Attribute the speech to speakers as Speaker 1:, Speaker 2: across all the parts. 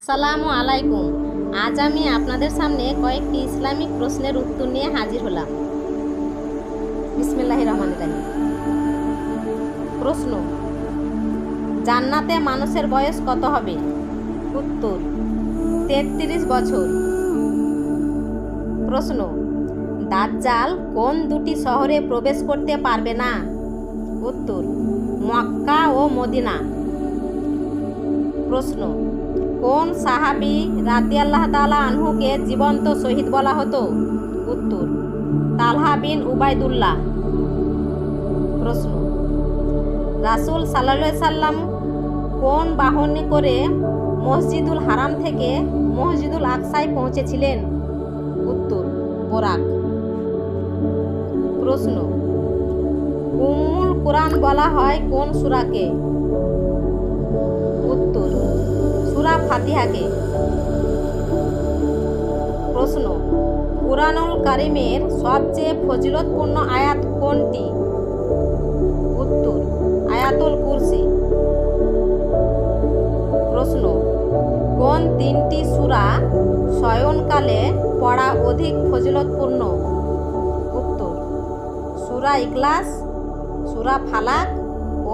Speaker 1: সালামু আলাইকুম। আজ আমি আপনাদের সামনে কয়েকটি ইসলামিক প্রশ্নের উত্তর নিয়ে হাজির হলাম। বিসমিল্লাহির রহমানির রহিম। প্রশ্ন: জান্নাতে মানুষের বয়স কত হবে? উত্তর: 33 বছর। প্রশ্ন: দাজ্জাল কোন দুটি শহরে প্রবেশ করতে পারবে না? উত্তর: মক্কা ও মদিনা। প্রশ্ন: কোন সাহাবী রাদিয়াল্লাহু তাআলা আনহুকে জীবন্ত শহীদ বলা হতো? উত্তর: তালহা বিন উবাইদুল্লাহ। প্রশ্ন: রাসূল সাল্লাল্লাহু আলাইহি সাল্লাম কোন বাহনে করে মসজিদুল হারাম থেকে মসজিদুল আকসায় পৌঁছেছিলেন? উত্তর: বোরাক। প্রশ্ন: উম্মুল কুরআন বলা হয় কোন সূরাকে? উত্তর: সূরা ফাতিহাকে। প্রশ্ন: কুরআনুল কারীমের সবচেয়ে ফজিলতপূর্ণ আয়াত কোনটি? উত্তর: আয়াতুল কুরসি। প্রশ্ন: কোন তিনটি সূরা শয়নকালে পড়া অধিক ফজিলতপূর্ণ? উত্তর: সূরা ইখলাস, সূরা ফালাক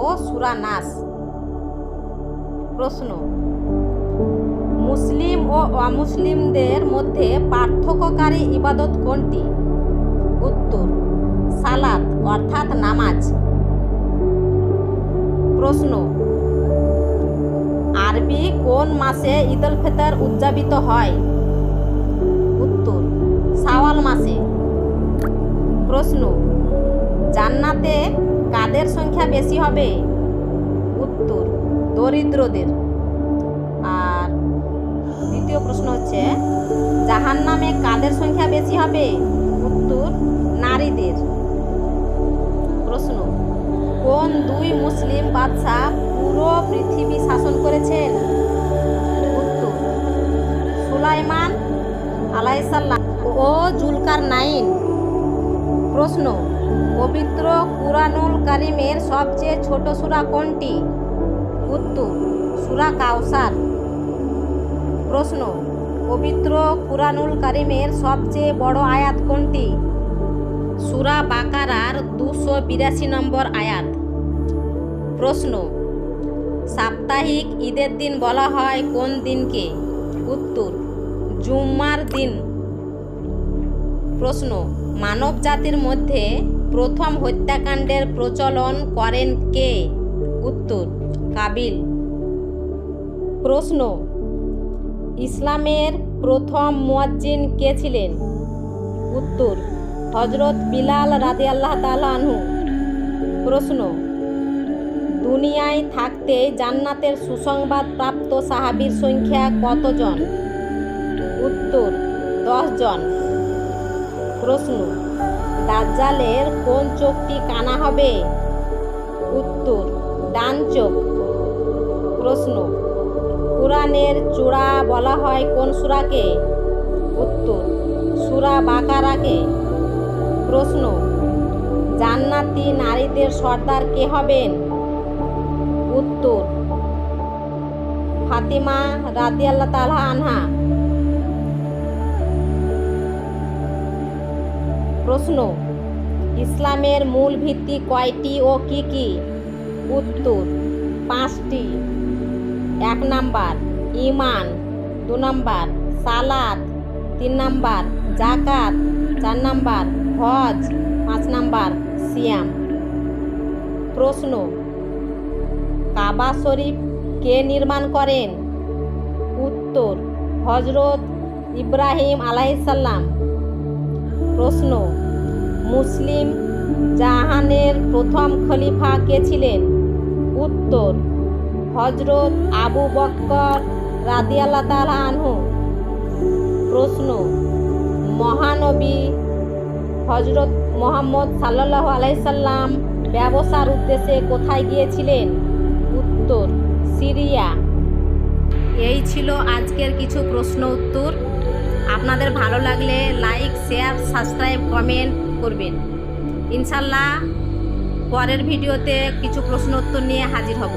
Speaker 1: ও সূরা নাস। প্রশ্ন: মুসলিম ও অমুসলিমদের মধ্যে পার্থক্যকারী ইবাদত কোনটি? উত্তর: সালাত অর্থাৎ নামাজ। প্রশ্ন: আরবি কোন মাসে ঈদুল ফিতর উদযাপিত হয়? উত্তর: শাওয়াল মাসে। প্রশ্ন: জান্নাতে কাদের সংখ্যা বেশি হবে? উত্তর: দরিদ্রদের। আর দ্বিতীয় প্রশ্ন হচ্ছে, জাহান্নামে কাদের সংখ্যা বেশি হবে? উত্তর: নারীদের। প্রশ্ন: কোন দুই মুসলিম বাদশাহ পুরো পৃথিবী শাসন করেছেন? উত্তর: সুলাইমান আলাইহিস সালাম ও জুলকারনাইন। প্রশ্ন: পবিত্র কুরআনুল কারীমের সবচেয়ে ছোট সূরা কোনটি? উত্তর: সূরা কাউসার। প্রশ্ন: পবিত্র কুরআনুল কারীমের সবচেয়ে বড় আয়াত কোনটি? সূরা বাকারার 282 নম্বর আয়াত। প্রশ্ন: সাপ্তাহিক ঈদের দিন বলা হয় কোন দিনকে? উত্তর: জুম্মার দিন। প্রশ্ন: মানব জাতির মধ্যে প্রথম হত্যাকাণ্ডের প্রচলন করেন কে? উত্তর: কাবিল। প্রশ্ন: ইসলামের প্রথম মুয়াজ্জিন কে ছিলেন? উত্তর: হযরত বিলাল রাদিয়াল্লাহু তাআলা আনহু। প্রশ্ন: দুনিয়ায় থাকতে জান্নাতের সুসংবাদ প্রাপ্ত সাহাবীর সংখ্যা কতজন? উত্তর: 10 জন। প্রশ্ন: দাজ্জালের কোন চোখটি কানা হবে? উত্তর: ডান চোখ। প্রশ্ন: কুরআনের চূড়া বলা হয় কোন সূরাকে? উত্তর: সূরা বাকারাকে। প্রশ্ন: জান্নাতি নারীদের সর্দার কে হবেন? উত্তর: ফাতিমা রাদিয়াল্লাহু তাআলা আনহা। প্রশ্ন: ইসলামের মূল ভিত্তি কয়টি ও কি কি? উত্তর: 5টি। 1 নাম্বার ঈমান, 2 নাম্বার সালাত, 3 নাম্বার যাকাত, 4 নাম্বার হজ, 5 নাম্বার সিয়াম। প্রশ্ন: কাবা শরীফ কে নির্মাণ করেন? উত্তর: হযরত ইব্রাহিম আলাইহিস সালাম। প্রশ্ন: মুসলিম জাহানের প্রথম খলিফা কে ছিলেন? উত্তর: হযরত আবু বকর রাদিয়াল্লাহু তাআলা আনহু। প্রশ্ন: মহানবী হযরত মুহাম্মদ সাল্লাল্লাহু আলাইহি সাল্লাম ব্যবসার উদ্দেশ্যে কোথায় গিয়েছিলেন? উত্তর: সিরিয়া। এই ছিল আজকের কিছু প্রশ্ন উত্তর। আপনাদের ভালো লাগলে লাইক, শেয়ার, সাবস্ক্রাইব, কমেন্ট করবেন। ইনশাআল্লাহ পরের ভিডিওতে কিছু প্রশ্ন উত্তর নিয়ে হাজির হব।